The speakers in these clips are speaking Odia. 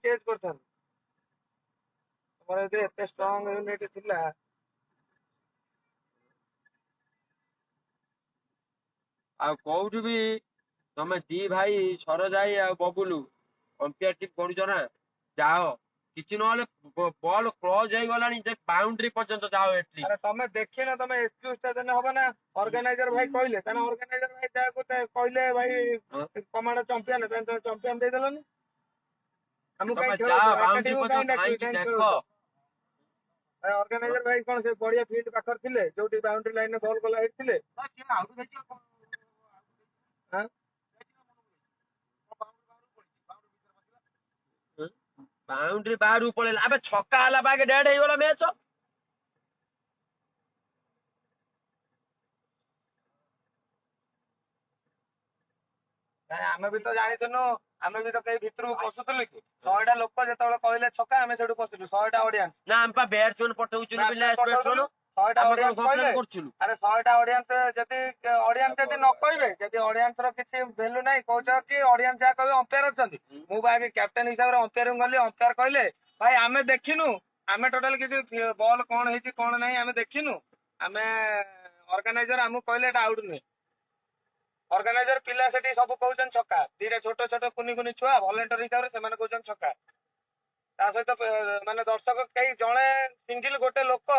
ଚେଞ୍ଜ କରିଥାନ୍ତୁ। ତମର ଯଦି ଏତେ ଷ୍ଟ୍ରଙ୍ଗ ୟୁନିଟ୍ ଥିଲା। ଆଉ କୋଉଠି ବି ତମେ ଦି ଭାଇ ସରଜାଇ ଆଉ ବବୁଲୁ ଅମ୍ପିୟାରସିପ କରୁଛ ନା, ଯାଅ କିଛି ନହେଲେ ବଲ୍ କ୍ଲୋଜ ହେଇଗଲାଣି ଯେ ବାଉଣ୍ଡ୍ରି ପର୍ଯ୍ୟନ୍ତ ଯାଅ ଏଠି। ଆରେ ତମେ ଦେଖିନ, ତମେ ଏକ୍ସକ୍ୟୁଜ ଟା ଦେଲେ ହବ ନା। ଅର୍ଗାନାଇଜର ଭାଇ କହିଲେ, ତାହେଲେ ଅର୍ଗାନାଇଜର ଭାଇ ଯାହାକୁ କହିଲେ ଭାଇ କମାଣ୍ଡ ଚମ୍ପିଆନ, ତମେ ଚମ୍ପିଆନ ଦେଇଦେଲନି ଆମକୁ। ତମେ କାହିଁ ଯାଅ ଖେଳୁଛ ବାଉଣ୍ଡ୍ରି ଏକାଟିକୁ କାହିଁ ପର୍ଯ୍ୟନ୍ତ ଧାଇଁକି ଦେଖ। ଅର୍ଗାନାଇଜର ଭାଇ କଣ ସେ ବଢିଆ ଫିଲ୍ଡ ପାଖରେ ଥିଲେ, ଯୋଉଠି ବାଉଣ୍ଡ୍ରି ଲାଇନରେ ବଲ୍ ଗଲା ହେଇଠି ଥିଲେ। ବାଉଣ୍ଡ୍ରି ବାହାରକୁ ପଳେଇଲା, ଆବେ ଛକା ହେଲା ବାଗେ ଡେଡ୍ ହେଇଗଲା ମ୍ୟାଚ। ଆମେ ବି ତ ଜାଣିଥିଲୁ, ଆମେ ବି ତ କେହି ଭିତରକୁ ପଶୁଥିଲୁ କି? 100ଟା ଲୋକ ଯେତେବେଳେ କହିଲେ ଛକା, ଆମେ ସେଠୁ ପଶିଲୁ। 100ଟା ଅଡିଏନ୍ସ ନା ଆମେ ପା ବ୍ୟାଟ୍ସମ୍ୟାନ ପଠଉଛୁ ପିଲା, 100ଟା ଅଡିଏନ୍ସ କହିଲେ। କରୁଥିଲୁ। ଆରେ 100ଟା ଅଡିଏନ୍ସ ଯଦି ନ କହିବେ, ଯଦି ଅଡିଏନ୍ସ ର କିଛି ଭ୍ୟାଲୁ ନାହିଁ, କହୁଛ କି ଅଡିଏନ୍ସ ଯାହା କହିବେ ଅମ୍ପାୟାର ଅଛନ୍ତି। ମୁଁ ବା ଆଗେ କ୍ୟାପ୍ଟେନ ହିସାବରେ ଅମ୍ପାୟାରିଂ ଗଲି। ଅମ୍ପାୟାର କହିଲେ ଭାଇ ଆମେ ଦେଖିନୁ, ଆମେ ଟୋଟାଲ କିଛି ବଲ୍ କଣ ହେଇଛି କଣ ନାହିଁ ଆମେ ଦେଖିନୁ। ଆମେ ଅର୍ଗାନାଇଜର ଆମକୁ କହିଲେ ଏଟା ଆଉଟ ନୁହେଁ। ଅର୍ଗାନାଇଜର ପିଲା ସେଠି ସବୁ କହୁଛନ୍ତି ଛକା। ଦିଟା ଛୋଟ ଛୋଟ କୁନି କୁନି ଛୁଆ ଭଲେଣ୍ଟର ହିସାବରେ ସେମାନେ କହୁଛନ୍ତି ଛକା। ତା ସହିତ ମାନେ ଦର୍ଶକ କେହି ଜଣେ ସିଙ୍ଗିଲ ଗୋଟେ ଲୋକ,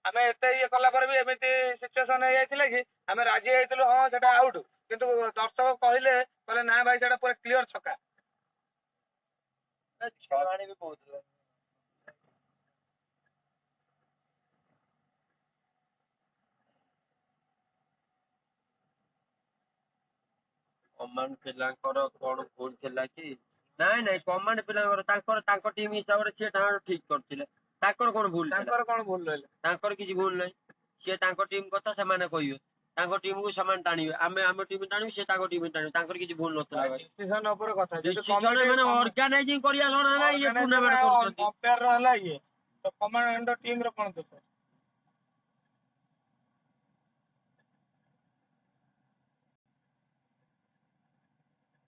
ଆମେ ଏତେ ଇଏ କଲା ପରେ ବି ଏମିତି ସିଚୁଏସନ ହେଇଯାଇଥିଲା କି ଆମେ ରାଜି ହେଇଥିଲୁ ହଁ ସେଟା ଆଉଟ, କିନ୍ତୁ ଦର୍ଶକ କହିଲେ ନା ଭାଇ ସେଟା ପୁରା କ୍ଲିୟର ଛକା। ଛକାଣି ବି କହୁଥିଲେ। କମାଣ୍ଡ ପିଲାଙ୍କର କଣ ଭୁଲ ଥିଲା କି? ନାଇଁ କମାଣ୍ଡ ପିଲାଙ୍କର ତାଙ୍କ ଟିମ୍ ହିସାବରେ ସିଏ ତାଙ୍କର ଠିକ କରିଥିଲେ। ତାଙ୍କର କଣ ଭୁଲ? ତାଙ୍କର କଣ ଭୁଲ ରହିଲା? ତାଙ୍କର କିଛି ଭୁଲ ନାହିଁ। ସିଏ ତାଙ୍କ ଟିମ୍ କଥା ସେମାନେ କହିବେ, ତାଙ୍କ ଟିମ୍ କୁ ସେମାନେ ଟାଣିବେ। ଆମେ ଆମ ଟିମ୍ ଟାଣିବୁ, ସେ ତାଙ୍କ ଟିମ୍ ଟାଣିବେ। ତାଙ୍କର କିଛି ଭୁଲ ନଥିଲା। ଡିସିସନ ଉପରେ କଥା, ମାନେ ଅର୍ଗାନାଇଜିଂ କରିବା ଜଣା ନାହିଁ, ଇଏ ଟୁର୍ଣ୍ଣାମେଣ୍ଟ କରୁଛନ୍ତି। ଅମ୍ପାୟାର ର ହେଲା ଇଏ ତ କମାଣ୍ଡ ଟିମ୍ ର କଣ ଦୋଷ?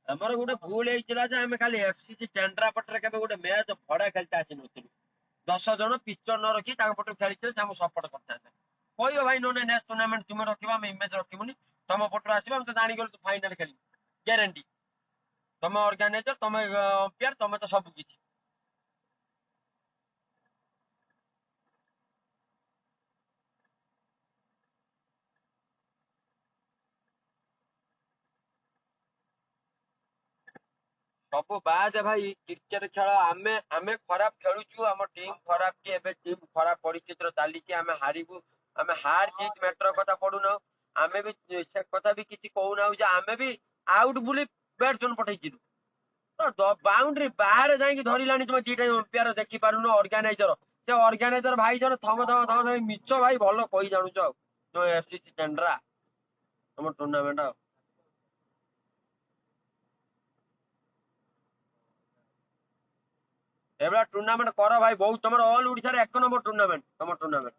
ଆମର ଗୋଟେ ଭୁଲ ହେଇଥିଲା ଯେ ଆମେ ଖାଲି ଏଫସିସି କେନ୍ଦ୍ରାପଟରେ କେବେ ଗୋଟେ ମ୍ୟାଚ ଭଡା ଖେଳିତେ ଆସିନଥିଲୁ। 10 ଜଣ ପିଚର ନ ରଖି ତାଙ୍କ ପଟରୁ ଖେଳିଥିଲେ, ସେ ଆମକୁ ସପୋର୍ଟ କରିଥାନ୍ତେ। କହିବ ଭାଇ ନହେଲେ ନେକ୍ସଟ ଟୁର୍ଣ୍ଣାମେଣ୍ଟ ତୁମେ ରଖିବ, ଆମେ ଇମେଜ ରଖିବୁନି, ତମ ପଟରୁ ଆସିବ, ଆମେ ତ ଜାଣିଗଲୁ ତୁ ଫାଇନାଲ ଖେଳିବୁ ଗ୍ୟାରେଣ୍ଟି। ତମେ ଅର୍ଗାନାଇଜର, ତମେ ଅମ୍ପାୟାର, ତମେ ତ ସବୁ କିଛି। ସବୁ ବାଦ ଭାଇ। କ୍ରିକେଟ ଖେଳ ଆମେ ଖରାପ ଖେଳୁଛୁ, ଆମ ଟିମ୍ ଖରାପ କି ଏବେ ଟିମ୍ ଖରାପ ପରିସ୍ଥିତିର ଚାଲିଛି, ଆମେ ହାରିବୁ। ଆମେ ହାର ଜିତ ମ୍ୟାଟର କଥା ପଡୁନ, ଆମେ ବି ସେ କଥା ବି କିଛି କହୁନାଉ ଯେ ଆମେ ବି ଆଉଟ ବୋଲି ବ୍ୟାଟ୍ସମ୍ୟାନ ପଠେଇଥିଲୁ। ବାଉଣ୍ଡ୍ରି ବାହାରେ ଯାଇକି ଧରିଲାଣି, ତୁମେ ଦିଟା ଅମ୍ପାୟାର ଦେଖିପାରୁନ। ଅର୍ଗାନାଇଜର, ସେ ଅର୍ଗାନାଇଜର ଭାଇ ଜଣ ଥମ ମିଛ ଭାଇ, ଭଲ କହି ଜାଣୁଛ ଆଉ ତୁମେ ଏଫସିସି କେନ୍ଦ୍ରା ତମ ଟୁର୍ଣ୍ଣାମେଣ୍ଟ। ଆଉ ଏଭଳିଆ ଟୁର୍ଣ୍ଣାମେଣ୍ଟ କର ଭାଇ, ବହୁତ ତମର ଅଲ ଓଡିଶାରେ 1 ନମ୍ବର ଟୁର୍ଣ୍ଣାମେଣ୍ଟ। ତମ ଟୁର୍ଣ୍ଣାମେଣ୍ଟ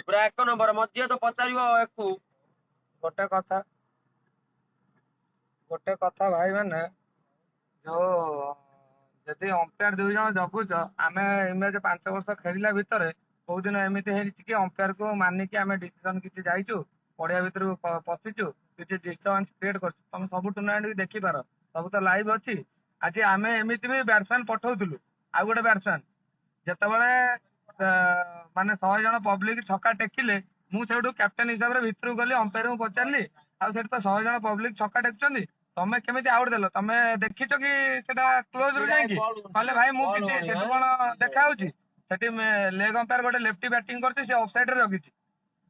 ପୁରା 1 ନମ୍ବର। ମଝିରେ ତ ପଚାରିବ ଏକୁ ଗୋଟେ କଥା ଭାଇ, ମାନେ ଯୋଉ ଯଦି ଅମ୍ପାୟାର 2 ଜଣ ଜଗୁଛ, ଆମେ ଇମେଜ 5 ବର୍ଷ ଖେଳିଲା ଭିତରେ କୋଉ ଦିନ ଏମିତି ହେଇଛି କି ଅମ୍ପାୟାର କୁ ମାନିକି ଆମେ ଡିସିସନ କିଛି ଯାଇଛୁ, ପଡିଆ ଭିତରକୁ ପଶିଛୁ, କିଛି ଡିଷ୍ଟର୍ବାନ୍ସ କ୍ରିଏଟ କରୁଛୁ? ତମେ ସବୁ ଟୁର୍ଣ୍ଣାମେଣ୍ଟ ବି ଦେଖିପାର, ସବୁ ତ ଲାଇଭ୍ ଅଛି। ଆଜି ଆମେ ଏମିତି ବି ବ୍ୟାଟ୍ସମ୍ୟାନ ପଠଉଥିଲୁ, ଆଉ ଗୋଟେ ବ୍ୟାଟ୍ସମ୍ୟାନ ଯେତେବେଳେ ମାନେ 100 ଜଣ ପବ୍ଲିକ ଛକା ଟେକିଲେ, ମୁଁ ସେଇଠୁ କ୍ୟାପ୍ଟେନ ହିସାବରେ ଭିତରକୁ ଗଲି, ଅମ୍ପାୟାରଙ୍କୁ ପଚାରିଲି ଆଉ ସେଠି ତ 100 ଜଣ ପବ୍ଲିକ ଛକା ଟେକୁଛନ୍ତି, ତମେ କେମିତି ଆଉଟ ଦେଲ? ତମେ ଦେଖିଛ କି ସେଟା କ୍ଲୋଜ ରୁ ଯାଇକି? କହିଲେ ଭାଇ ମୁଁ କିଛି, ସେଠି କଣ ଦେଖା ହଉଛି? ସେଠି ଲେଗ ଅମ୍ପାୟାର ଗୋଟେ ଲେଫ୍ଟି ବ୍ୟାଟିଂ କରୁଛି, ସେ ଅଫ ସାଇଡ ରେ ରଖିଛି।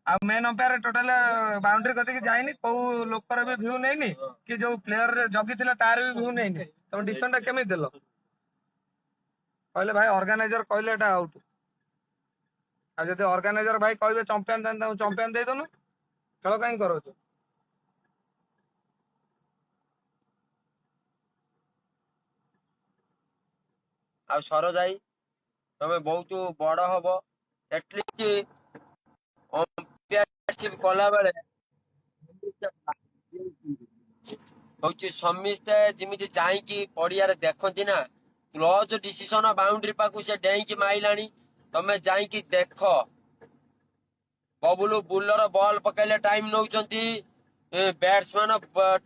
ଆଉ ମେନ୍ ଅମ୍ପାୟାର ଟୋଟାଲ ବାଉଣ୍ଡ୍ରି କତିକି ଯାଇନି, କୋଉ ଲୋକର ବି ଭ୍ୟୁ ନେଇନି, କି ଯୋଉ ପ୍ଲେୟର ଜଗିଥିଲା ତାର ବି ଭ୍ୟୁ ନେଇନି। ତମେ ଡିସିସନ ଟା କେମିତି ଦେଲ? କହିଲେ ଭାଇ ଅର୍ଗାନାଇଜର କହିଲେ ଏଟା ଆଉଟ। ଆଉ ଯଦି ଅର୍ଗାନାଇଜର ଭାଇ କହିବେ ଚମ୍ପିଆନ, ତାହେଲେ ତାଙ୍କୁ ଚମ୍ପିଆନ ଦେଇଦଉନ, ଖେଳ କାହିଁ କରୁଛୁ? ଆଉ ସରଜାଇ, ତମେ ବହୁତ ବଡ ହବ, ଏଟଲିଷ୍ଟ ଅମ୍ପାୟାରସିପ କଲା ବେଳେ ହଉଛି ସମସ୍ତେ ଯେମିତି ଯାଇକି ପଡିଆରେ ଦେଖନ୍ତି ନା, କ୍ଲୋଜ ଡିସିସନ ବାଉଣ୍ଡ୍ରି ପାଖକୁ ସେ ଡେଇଁକି ମାଇଲାଣି। ତମେ ଯାଇକି ଦେଖ। ବବୁଲୁ ବୁଲର ବଲ୍ ପକେଇଲେ ଟାଇମ ନଉଛନ୍ତି, ବ୍ୟାଟ୍ସମ୍ୟାନ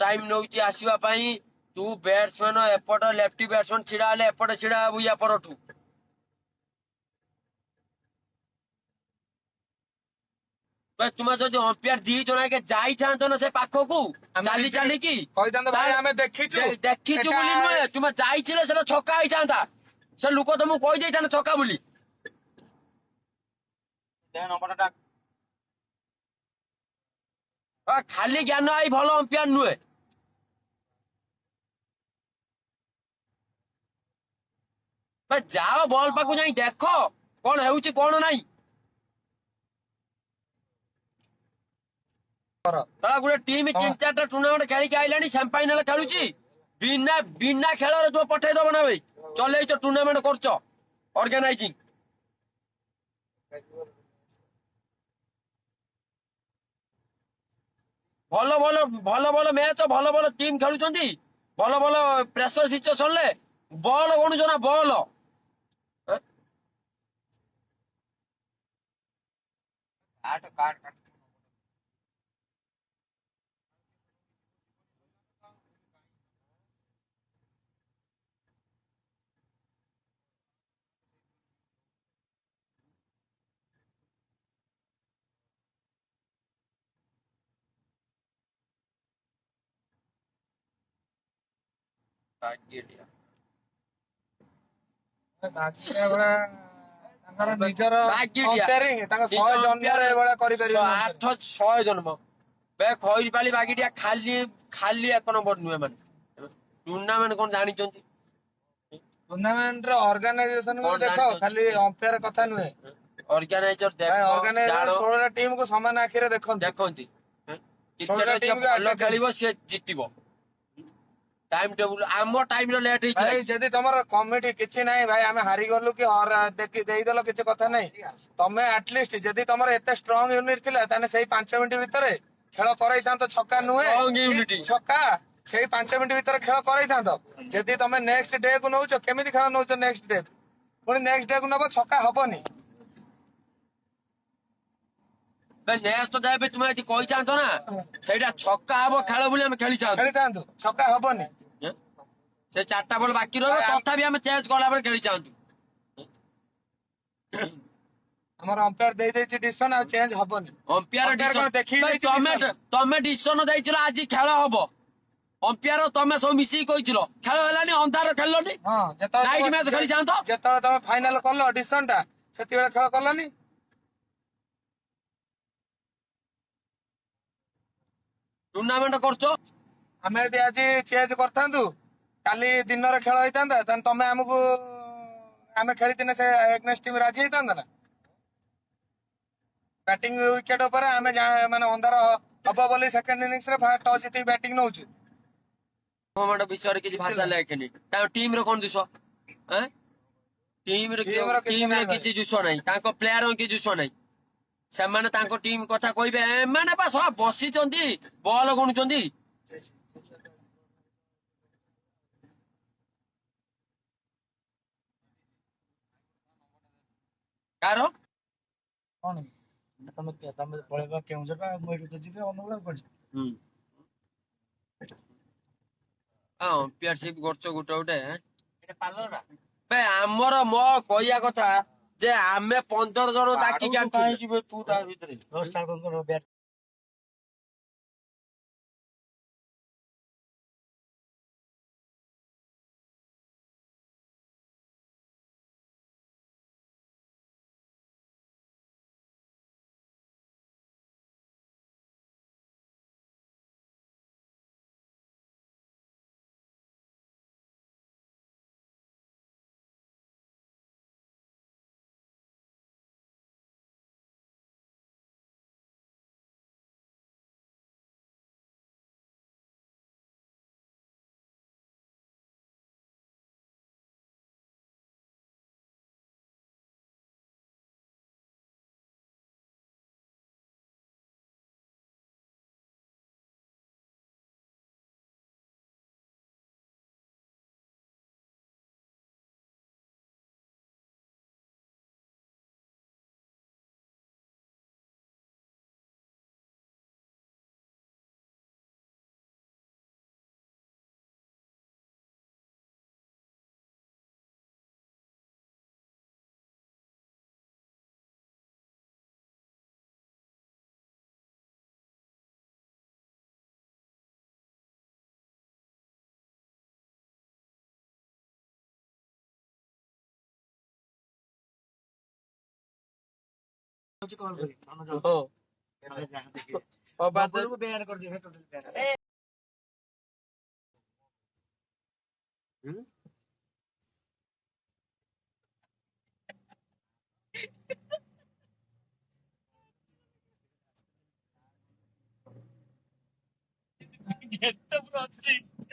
ଟାଇମ ନଉଛି ଆସିବା ପାଇଁ। ତୁ ବ୍ୟାଟ୍ସମ୍ୟାନ ଏପଟ ଲେଫ୍ଟି ବ୍ୟାଟ୍ସମ୍ୟାନ ଛିଡା ହେଲେ ଏପଟେ ଛିଡା ହବୁ ୟା ପରଠୁ। ତୁମେ ଯଦି ଅମ୍ପିୟାର 2 ଜଣ ଆଗେ ଯାଇଥାନ୍ତ ନା ସେ ପାଖକୁ ଚାଲି ଚାଲିକି କହିଥାନ୍ତ ଭାଇ ଆମେ ଦେଖିଛୁ ଦେଖିଛୁ ବୋଲି ନୁହେଁ, ତୁମେ ଯାଇଥିଲେ ସେଟା ଛକା ହେଇଥାନ୍ତା। ସେ ଲୋକ ତମକୁ କହିଦେଇଥାନ୍ତା ଛକା ବୋଲି। ଖାଲି ଜ୍ଞାନ ଆଇ ଭଲ ଅମ୍ପିୟାର ନୁହେଁ। ଯାଅ ବଲ୍ ପାଖକୁ ଯାଇ ଦେଖ କଣ ହେଉଛି କଣ ନାହିଁ। ଗୋଟେ ଟିମ୍ 3-4ଟା ଟୁର୍ଣ୍ଣାମେଣ୍ଟ ଖେଳିକି ଆଇଲାଣି, ସେମିଫାଇନାଲ ଖେଳୁଛି। ବିନା ଖେଳରେ ତୁମେ ପଠେଇଦବ ନା ଭାଇ। ଚଲେଇଛ ଟୁର୍ଣ୍ଣାମେଣ୍ଟ କରୁଛ ଅର୍ଗାନାଇଜିଂ। ଭଲ ଭଲ ମ୍ୟାଚ, ଭଲ ଟିମ୍ ଖେଳୁଛନ୍ତି, ଭଲ ପ୍ରେସର ସିଚୁଏସନରେ ବଲ ଗଣୁଛ ନା ବଲ। ତାଙ୍କର ନିଜର ତାଙ୍କ 100 ଜନ୍ମରେ ଏଭଳିଆ କରିପାରିବେ। 100 ଜନ୍ମ ଖଇରିପାଳି ବାଗିଟିଆ ଖାଲି 1 ନମ୍ବର ନୁହେଁ। ମାନେ ଟୁର୍ଣ୍ଣାମେଣ୍ଟ କଣ ଜାଣିଛନ୍ତି? ଟୁର୍ଣ୍ଣାମେଣ୍ଟର ଅର୍ଗାନାଇଜେସନ ଦେଖ, ଖାଲି ଅମ୍ପାୟାର କଥା ନୁହେଁ। ଅର୍ଗାନାଇଜର 16ଟା ଟିମକୁ ସମାନ ଆଖିରେ ଦେଖନ୍ତି। ଭଲ ଖେଳିବ ସିଏ ଜିତିବ। ଟାଇମ ଟେବୁଲ ଆମ ଟାଇମରେ ଲେଟ୍ ହେଇଥିଲା। ଯଦି ତମର କମିଟି କିଛି ନାହିଁ ଭାଇ, ଆମେ ହାରିଗଲୁ କି ଦେଇଦେଲ କିଛି କଥା ନାହିଁ। ତମେ ଆଟଲିଷ୍ଟ ଯଦି ତମର ଏତେ ଷ୍ଟ୍ରଙ୍ଗ ୟୁନିଟ ଥିଲା ତାହେଲେ ସେଇ 5 ମିନିଟ ଭିତରେ ଖେଳ କରେଇଥାନ୍ତ। ଛକା ନୁହେଁ ଛକା, ସେଇ 5 ମିନିଟ ଭିତରେ ଖେଳ କରେଇଥାନ୍ତ। ଯଦି ତମେ ନେକ୍ସଟ ଡେ କୁ ନଉଛ, କେମିତି ଖେଳ ନଉଛ ନେକ୍ସଟ ଡେ? ପୁଣି ନେକ୍ସଟ ଡେ କୁ ନବ, ଛକା ହବନି। ନେକ୍ସଟ ଡେ ବି ତୁମେ ଯଦି କହିଥାନ୍ତ ନା ସେଇଟା ଛକା ହବ ଖେଳ ବୋଲି, ଆମେ ଖେଳିଥାନ୍ତୁ। ଛକା ହବନି। ସେ 4ଟା ବଲ୍ ବାକି ରହିବ, ତଥାପି ଆମେ ଚେଞ୍ଜ କଲା ବେଳେ ଖେଳିଥାନ୍ତୁ। ଆମର ଅମ୍ପାୟାର ଦେଇଛି ଡିସିସନ, ଆଉ ଚେଞ୍ଜ ହବନି। ଅମ୍ପାୟାର ତମେ ଡିସିସନ ଦେଇଥିଲ ଆଜି ଖେଳ ହବ। ଅମ୍ପାୟାର ତମେ ସବୁ ମିଶିକି କହିଥିଲ, ଖେଳ ହେଲାନି, ଅନ୍ଧାର ଖେଳିଲନି। Night match ଖେଳିଥାନ୍ତ। ଯେତେବେଳେ ତମେ ଫାଇନାଲ କଲ ଡିସିସନ ଟା, ସେତିବେଳେ ଖେଳ କଲନି। ଟୁର୍ଣ୍ଣାମେଣ୍ଟ କରୁଛ, ଆମେ ଯଦି ଆଜି ଚେଞ୍ଜ କରିଥାନ୍ତୁ, କାଲି ଦିନରେ ଖେଳ ହେଇଥାନ୍ତା, ତାହେଲେ ତମେ ଆମକୁ ଆମେ ଖେଳିଥିଲେ ସେ ଏଗନେଷ୍ଟ ଟିମ୍ ରାଜି ହେଇଥାନ୍ତା ନା? ବ୍ୟାଟିଂ ୱିକେଟ ଉପରେ ଆମେ ମାନେ ଅନ୍ଧାର ହବ ବୋଲି ସେକେଣ୍ଡ ଇନିଂସରେ ଟସ୍ ଜିତିକି ବ୍ୟାଟିଂ ନଉଛୁ। ବିଷୟରେ କିଛି ଭାଷା ଲେଖେନି। ତାଙ୍କ ଟିମ ର କଣ ଦୋଷ? ଟିମରେ କିଛି ଦୋଷ ନାହିଁ, ତାଙ୍କ ପ୍ଲେୟାର କିଛି ଦୋଷ ନାହିଁ। ସେମାନେ ତାଙ୍କ ଟିମ କଥା କହିବେ। ଏମାନେ ବା ସବୁ ବସିଛନ୍ତି, ବଲ ଗଣୁଛନ୍ତି। କାର କଣ ତମେ ପଳେଇବ କେଉଁଝର, ମୁଁ ଏଠୁ ତ ଯିବି ଅନୁଗୁଳ। ଅମ୍ପିୟାରସିପ କରୁଛ ଗୋଟେ ଆମର ମୋ କହିବା କଥା ଯେ ଆମେ 15 ଜଣ ଡାକିକି ଆଣିଛୁ।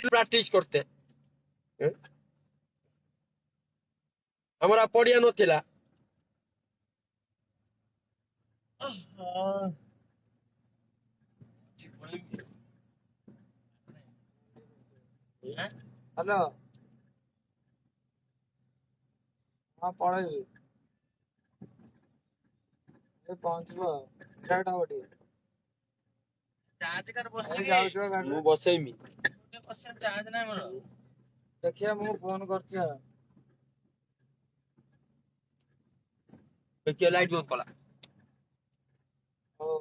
ପ୍ରାକ୍ଟିସ করতে ଆମର ପଡିଆ ନଥିଲା। ହ୍ୟାଲୋ ହଁ ପଳେଇବି ପହଞ୍ଚିବ ଲେଟ୍ ହବ ଟିକେ ଯାଉଛି ବା ଗାଡିରେ। ମୁଁ ବସେଇମି ଦେଖିଆ ମୁଁ ଫୋନ କରୁଛି ଆଉ। କିଏ ଲାଇଟ୍ ବନ୍ଦ କଲା? ହଉ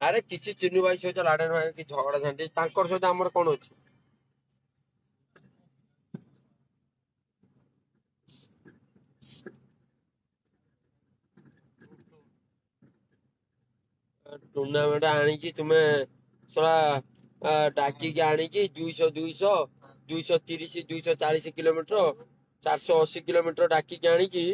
ଆରେ କିଛି ଚିନୁ ଭାଇ ସହିତ ଲାଡେନ ଭାଇ କି ଝଗଡା ଝାଣ୍ଟି ତାଙ୍କର ସହିତ ଆମର କଣ ଅଛି? ଟୁର୍ଣ୍ଣାମେଣ୍ଟ ଆଣିକି ତୁମେ ଶଳା ଡାକିକି ଆଣିକି 230 240 480 କିଲୋମିଟର ଡାକିକି ଆଣିକି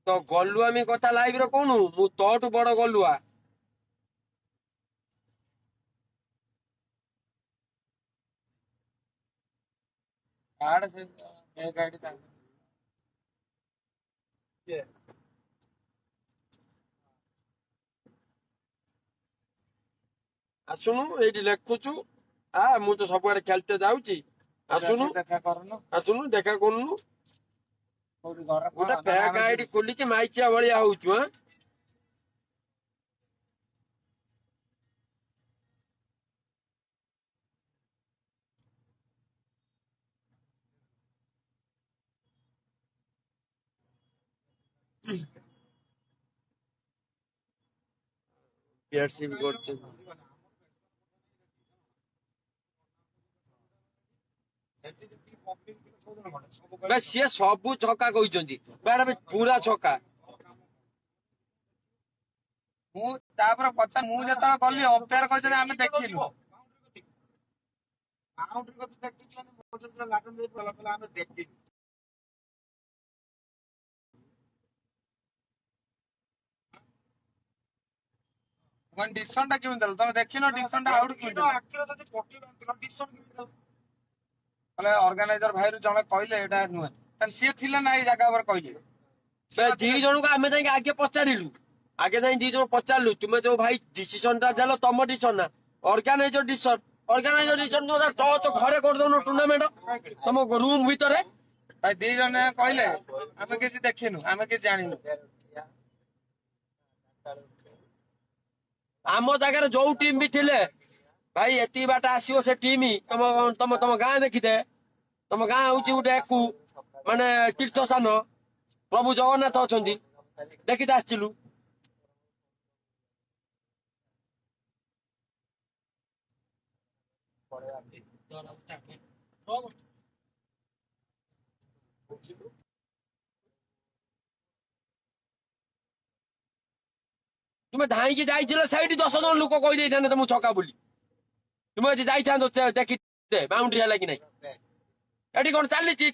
ତ ଗଲୁଆମି କଥା ଲାଇଭ ରେ କହୁନୁ ମୁଁ ତୋଠୁ ବଡ ଗଲୁଆ। କାର୍ଡ ସେ ଗାଡି ଆସୁନୁ ଏଇଠି ଲେଖୁଛୁ ମୁଁ ତ ସବୁଆଡେ ଖେଳତେ ଯାଉଛି। ଆସୁନୁ ଦେଖା କରୁନୁ ଆସୁନୁ ଦେଖା କରୁନୁ କୋଉଠି ଘରେ ଗୋଟେ ଫେକ୍ ଆଇଡି ଖୋଲିକି ମାଇଚିଆ ଭଳିଆ ହଉଛୁ। କରୁଛୁ ସିଏ ସବୁ ଛକା କହିଛନ୍ତି ପୁରା ଛକା। ମୁଁ ତାପରେ ପଚାର ମୁଁ ଯେତେବେଳେ ଗଲି ଅମ୍ପାୟାର କହିଛନ୍ତି ଆମେ ଦେଖିଲୁ। ଡିସନ ଟା କେମିତି ଦେଲ ତମେ ଦେଖିନ ଡିସନ ଟା ଆଉଟ କେମିତି ହେଲେ ଅର୍ଗାନାଇଜର ଭାଇରୁ ଜଣେ କହିଲେ ଏଇଟା ନୁହେଁ ତାହେଲେ ସିଏ ଥିଲେ ନା ଏଇ ଜାଗା ଉପରେ କହିଲେ ସେ ଦି ଜଣଙ୍କୁ ଆମେ ଯାଇକି ଆଗେ ପଚାରିଲୁ। ଆଗେ ଯାଇ ଦି ଜଣ ପଚାରିଲୁ ତୁମେ ଯୋଉ ଭାଇ ଡିସିସନ ଟା ଦେଲ ତମ ଡିସିସନ ନା ଅର୍ଗାନାଇଜର ଡିସିସନ ଟଚ୍ ଘରେ କରିଦଉନ ଟୁର୍ଣ୍ଣାମେଣ୍ଟ ତମ ରୁମ ଭିତରେ। ଭାଇ ଦି ଜଣ କହିଲେ ଆମେ କିଛି ଦେଖିନୁ ଆମେ କିଛି ଜାଣିନୁ। ଆମ ଜାଗାରେ ଯୋଉ ଟିମ୍ ବି ଥିଲେ ଭାଇ ଏତିକି ବାଟ ଆସିବ ସେ ଟିମ୍ ତମ ଗାଁ ଦେଖିଦେ। ତମ ଗାଁ ହଉଛି ଗୋଟେ ମାନେ ତୀର୍ଥ ସ୍ଥାନ ପ୍ରଭୁ ଜଗନ୍ନାଥ ଅଛନ୍ତି ଦେଖିତେ ଆସିଥିଲୁ। ତୁମେ ଧାଇଁକି ଯାଇଥିଲ ସେଇଠି 10 ଜଣ ଲୋକ କହିଦେଇଥାନ୍ତେ ତମକୁ ଛକା ବୋଲି। ତୁମେ ଯଦି ଯାଇଥାନ୍ତ ଦେଖି ବାଉଣ୍ଡ୍ରି ହେଲା କି ନାଇଁ। ଏଠି କଣ ଚାଲିଛି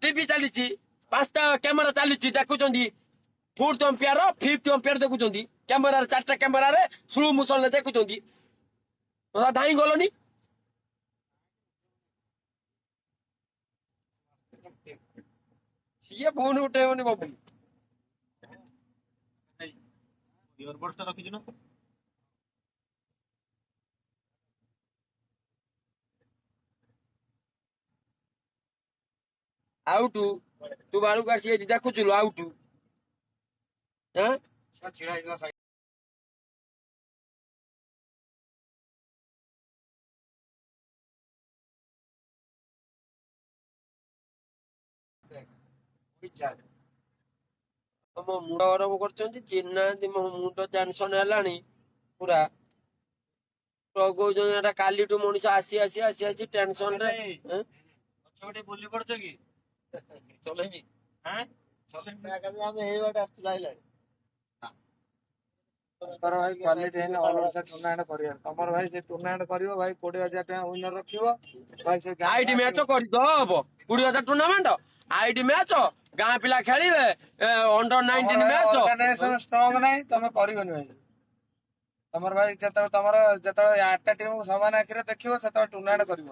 ଟିଭି ଚାଲିଛି 5ଟା କ୍ୟାମେରା ଚାଲିଛି ଦେଖୁଛନ୍ତି। 4th ଅମ୍ପାୟାର 5th ଅମ୍ପାୟାର ଦେଖୁଛନ୍ତି କ୍ୟାମେରାରେ 4ଟା କ୍ୟାମେରାରେ ସ୍ଲୋ ମୋସନରେ ଦେଖୁଛନ୍ତି। ଧାଇଁ ଗଲନି। ସିଏ ଫୋନ ଉଠେଇବନି ବାବୁ। ଆଉଟୁ ତୁ ବାଳୁକୁ ଆସି ଏଠି ଦେଖୁଥିଲୁ ଆଉଟୁ ଆଁ ମୋ ମୁଣ୍ଡ ଗରମ କରୁଛନ୍ତି ଚିହ୍ନାହାନ୍ତି ମୋ ମୁଣ୍ଡ ଟେନସନ ହେଲାଣି ପୁରା କହୁଛନ୍ତି ଏଟା କାଲିଠୁ ମଣିଷ ଆସି ଟେନସନ ରେ ଗୋଟେ ବୁଲି ପଡୁଛ କି ଚଲେଇବି ଆମେ ଏଇ ବାଟେ ଆସିଥିଲୁ ଆଇଲାଣି ତମର ଭାଇ କ୍ୱାଲିଟି ହେଇନି ଅଲ ଓଡିଶା ଟୁର୍ଣ୍ଣାମେଣ୍ଟ କରିବାର ତମର ଭାଇ ସେ ଟୁର୍ଣ୍ଣାମେଣ୍ଟ କରିବ ଭାଇ 20,000 ଟଙ୍କା ୱିନର ରଖିବ ଭାଇ ସେ ଆଇଡି ମ୍ୟାଚ କରିଦବ 20,000 ଟୁର୍ଣ୍ଣାମେଣ୍ଟ ଆଇଡି ମ୍ୟାଚ ଗାଁ ପିଲା ଖେଳିବେ ଅଣ୍ଡର 19 ମ୍ୟାଚ ଅର୍ଗାନାଇଜେସନ ଷ୍ଟ୍ରଙ୍ଗ ନାହିଁ ତମେ କରିବନି ଭାଇ ତମର ଭାଇ ଯେତେବେଳେ 8ଟା ଟିମ୍ ସମାନ ଆଖିରେ ଦେଖିବ ସେତେବେଳେ ଟୁର୍ଣ୍ଣାମେଣ୍ଟ କରିବ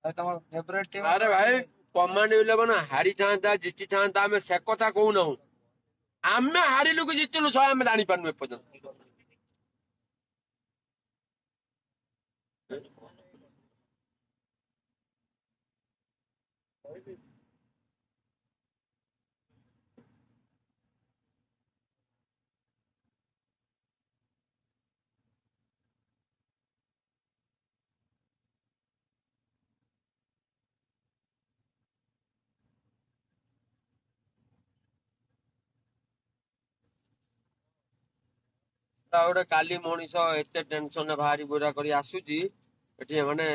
ଭାଇ ତମର ଫେଭରେଟ ଟିମ୍ ଆରେ ଭାଇ କମାଣ୍ଡ 11 ହାରିଥାନ୍ତା ଜିତିଥାନ୍ତା ଆମେ ସେ କଥା କହୁନାହୁଁ ଆମେ ହାରିଲୁ କି ଜିତିଲୁ ସହ ଆମେ ଜାଣିପାରୁନୁ ଏପର୍ଯ୍ୟନ୍ତ ଗୋଟେ କାଲି ମଣିଷ ଏତେ ଟେନସନ ବାହାରି ବୁରା କରି ଆସୁଛି ଏଠି ମାନେ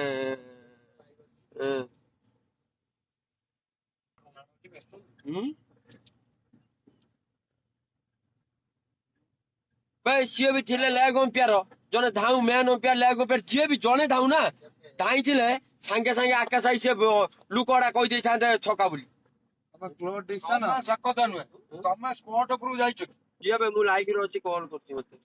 ଭାଇ ସିଏ ବି ଥିଲେ ଲେଗ ଅମ୍ପିୟାର ଜଣେ ଧାଉ ମ୍ୟାନ ଅମ୍ପିୟାର ଲେଗ ଅମ୍ପିୟାର ଯିଏ ବି ଜଣେ ଧାଉ ନା ଧାଇଥିଲେ ସାଙ୍ଗେ ସାଙ୍ଗେ ଆକାଶ ଆଇ ସେ ଲୋକଟା କହିଦେଇଥାନ୍ତେ ଛକା ବୋଲି ସେ କଥା ନୁହେଁ ତମେ ସ୍ପଟ ଉପରକୁ ଯାଇଛ ଯିଏ ମୁଁ ଲାଇଭରେ ଅଛି କଲ୍ କରୁଛି ମତେ